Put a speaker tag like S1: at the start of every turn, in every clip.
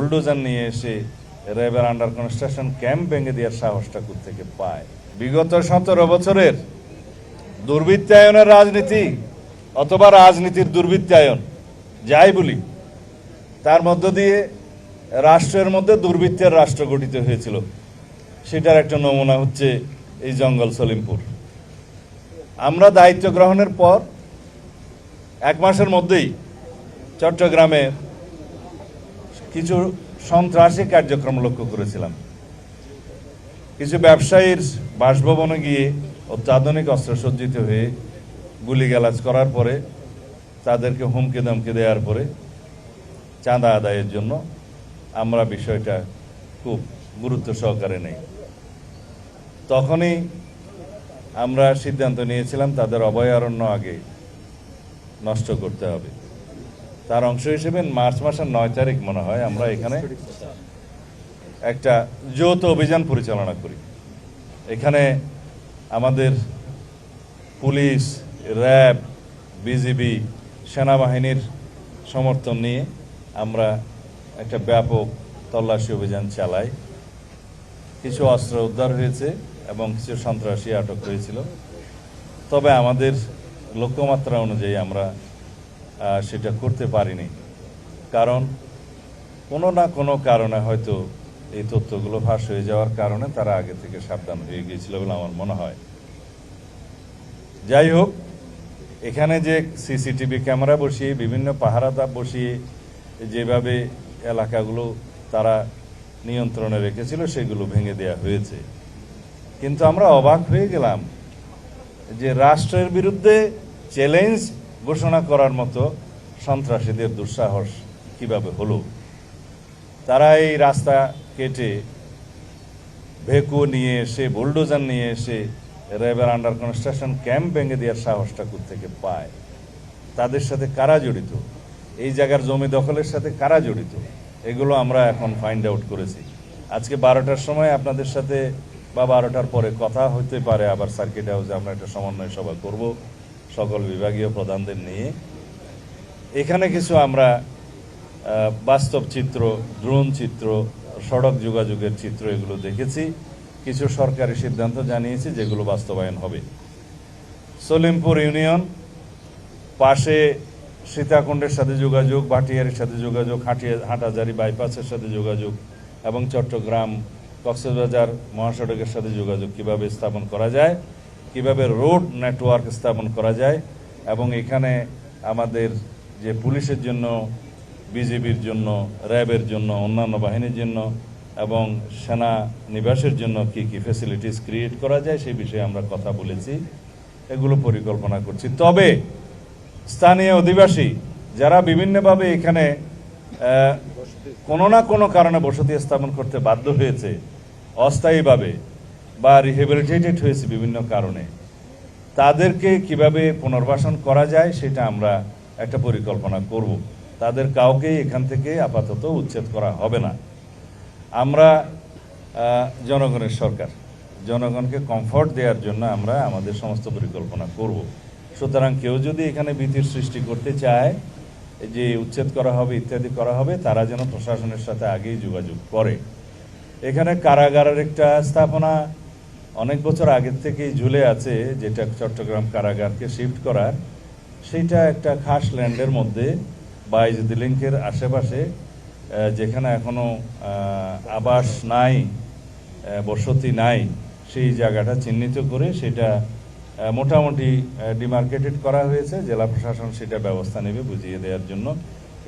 S1: Bulldozer নিয়ে এসে র্যাবের আন্ডার কনস্ট্রাকশন ক্যাম্প ভেঙে দেওয়ার সাহসটা থেকে পায়? বিগত 17 বছরের দুর্বৃত্তায়নের রাজনীতি অথবা রাজনীতির দুর্বৃত্তায়ন যাই বলি, তার মধ্য দিয়ে রাষ্ট্রের মধ্যে দুর্বৃত্তের রাষ্ট্র গঠিত হয়েছিল। সেটার একটা নমুনা হচ্ছে এই জঙ্গল সলিমপুর। আমরা দায়িত্ব গ্রহণের পর 1 মাসের মধ্যেই চট্টগ্রামে কিছু সন্ত্রাসী কার্যক্রম লক্ষ্য করেছিলাম। কিছু ব্যবসায়ীর বাসভবনে গিয়ে অত্যাধুনিক অস্ত্রসজ্জিত হয়ে গুলিগালাজ করার পরে, তাদেরকে হুমকি ধমকি দেওয়ার পরে চাঁদা আদায়ের জন্য আমরা বিষয়টা খুব গুরুত্ব সহকারে নেই। তখনই আমরা সিদ্ধান্ত নিয়েছিলাম তাদের অভয়ারণ্য আগে নষ্ট করতে হবে। তার অংশ হিসেবে মার্চ মাসের 9 তারিখ মনে হয় আমরা এখানে একটা যৌথ অভিযান পরিচালনা করি। এখানে আমাদের পুলিশ, র্যাব, বিজিবি, সেনাবাহিনীর সমর্থন নিয়ে আমরা একটা ব্যাপক তল্লাশি অভিযান চালাই। কিছু অস্ত্র উদ্ধার হয়েছে এবং কিছু সন্ত্রাসী আটক হয়েছিল। তবে আমাদের লক্ষ্যমাত্রা অনুযায়ী আমরা সেটা করতে পারিনি, কারণ কোনো না কোনো কারণে হয়তো এই তথ্যগুলো ফাঁস হয়ে যাওয়ার কারণে তারা আগে থেকে সাবধান হয়ে গিয়েছিল বলে আমার মনে হয়। যাই হোক, এখানে যে সিসিটিভি ক্যামেরা বসিয়ে, বিভিন্ন পাহারাদার বসিয়ে যেভাবে এলাকাগুলো তারা নিয়ন্ত্রণে রেখেছিল সেগুলো ভেঙে দেওয়া হয়েছে। কিন্তু আমরা অবাক হয়ে গেলাম যে রাষ্ট্রের বিরুদ্ধে চ্যালেঞ্জ ঘোষণা করার মতো সন্ত্রাসীদের দুঃসাহস কিভাবে হলো। তারা এই রাস্তা কেটে ভেকু নিয়ে এসে, বুলডোজার নিয়ে এসে র্যাবের আন্ডার কনস্ট্রাকশন ক্যাম্প ভেঙে দেওয়ার সাহসটা থেকে পায়? তাদের সাথে কারা জড়িত? এই জায়গার জমি দখলের সাথে কারা জড়িত? এগুলো আমরা এখন ফাইন্ড আউট করেছি। আজকে 12টার সময় আপনাদের সাথে বা 12টার পরে কথা হতে পারে, আবার সার্কিট হাউসে আমরা একটা সমন্বয় সভা করব সকল বিভাগীয় প্রধানদের নিয়ে। এখানে কিছু আমরা বাস্তব চিত্র, ড্রোন চিত্র, সড়ক যোগাযোগের চিত্র এগুলো দেখেছি। কিছু সরকারি সিদ্ধান্ত জানিয়েছি যেগুলো বাস্তবায়ন হবে। সলিমপুর ইউনিয়ন পাশে সীতাকুণ্ডের সাথে যোগাযোগ, ভাটিয়ারির সাথে যোগাযোগ, হাটাজারি বাইপাসের সাথে যোগাযোগ এবং চট্টগ্রাম কক্সবাজার মহাসড়কের সাথে যোগাযোগ কিভাবে স্থাপন করা যায়, কিভাবে রোড নেটওয়ার্ক স্থাপন করা যায়, এবং এখানে আমাদের যে পুলিশের জন্য, বিজিবির জন্য, র্যাবের জন্য, অন্যান্য বাহিনীর জন্য এবং সেনা নিবাসের জন্য কি কি ফ্যাসিলিটিস ক্রিয়েট করা যায় সেই বিষয়ে আমরা কথা বলেছি, এগুলো পরিকল্পনা করছি। তবে স্থানীয় অধিবাসী যারা বিভিন্নভাবে এখানে কোনো না কোনো কারণে বসতি স্থাপন করতে বাধ্য হয়েছে অস্থায়ীভাবে বা রিহেবিলিটেটেড হয়েছে বিভিন্ন কারণে, তাদেরকে কিভাবে পুনর্বাসন করা যায় সেটা আমরা একটা পরিকল্পনা করব। তাদের কাউকেই এখান থেকে আপাতত উচ্ছেদ করা হবে না। আমরা জনগণের সরকার, জনগণকে কমফর্ট দেওয়ার জন্য আমরা আমাদের সমস্ত পরিকল্পনা করব। সুতরাং কেউ যদি এখানে ভীতির সৃষ্টি করতে চায় যে উচ্ছেদ করা হবে ইত্যাদি করা হবে, তারা যেন প্রশাসনের সাথে আগেই যোগাযোগ করে। এখানে কারাগারের একটা স্থাপনা অনেক বছর আগের থেকেই ঝুলে আছে, যেটা চট্টগ্রাম কারাগারকে শিফট করার, সেইটা একটা খাস ল্যান্ডের মধ্যে বাইজুদ্দিন লিংকের আশেপাশে, যেখানে এখনো আবাস নাই, বসতি নাই, সেই জায়গাটা চিহ্নিত করে সেটা মোটামুটি ডিমার্কেটেড করা হয়েছে। জেলা প্রশাসন সেটা ব্যবস্থা নেবে বুঝিয়ে দেওয়ার জন্য।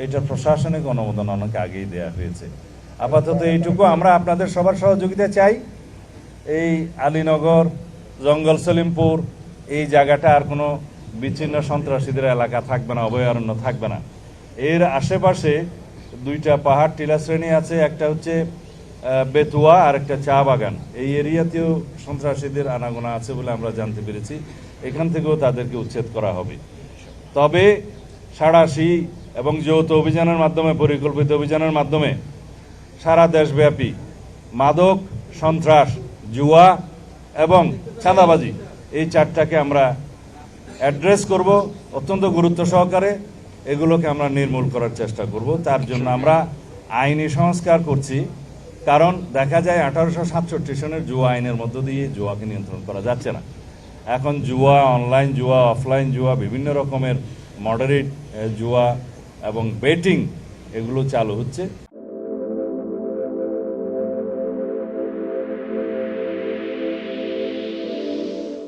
S1: এটা প্রশাসনিক অনুমোদন অনেক আগেই দেওয়া হয়েছে। আপাতত এইটুকু। আমরা আপনাদের সবার সহযোগিতা চাই। এই আলীনগর, জঙ্গল সলিমপুর এই জায়গাটা আর কোনো বিচ্ছিন্ন সন্ত্রাসীদের এলাকা থাকবে না, অভয়ারণ্য থাকবে না। এর আশেপাশে 2টা পাহাড় টিলা শ্রেণী আছে, একটা হচ্ছে বেতুয়া আর একটা চা বাগান। এই এরিয়াতেও সন্ত্রাসীদের আনাগোনা আছে বলে আমরা জানতে পেরেছি। এখান থেকেও তাদেরকে উচ্ছেদ করা হবে। তবে সাঁড়াশি এবং যৌথ অভিযানের মাধ্যমে, পরিকল্পিত অভিযানের মাধ্যমে সারা দেশব্যাপী মাদক, সন্ত্রাস, জুয়া এবং চাঁদাবাজি এই 4টাকে আমরা অ্যাড্রেস করব অত্যন্ত গুরুত্ব সহকারে। এগুলোকে আমরা নির্মূল করার চেষ্টা করব। তার জন্য আমরা আইনি সংস্কার করছি, কারণ দেখা যায় 1867 সনের জুয়া আইনের মধ্য দিয়ে জুয়াকে নিয়ন্ত্রণ করা যাচ্ছে না। এখন জুয়া, অনলাইন জুয়া, অফলাইন জুয়া, বিভিন্ন রকমের মডারেট জুয়া এবং বেটিং এগুলো চালু হচ্ছে।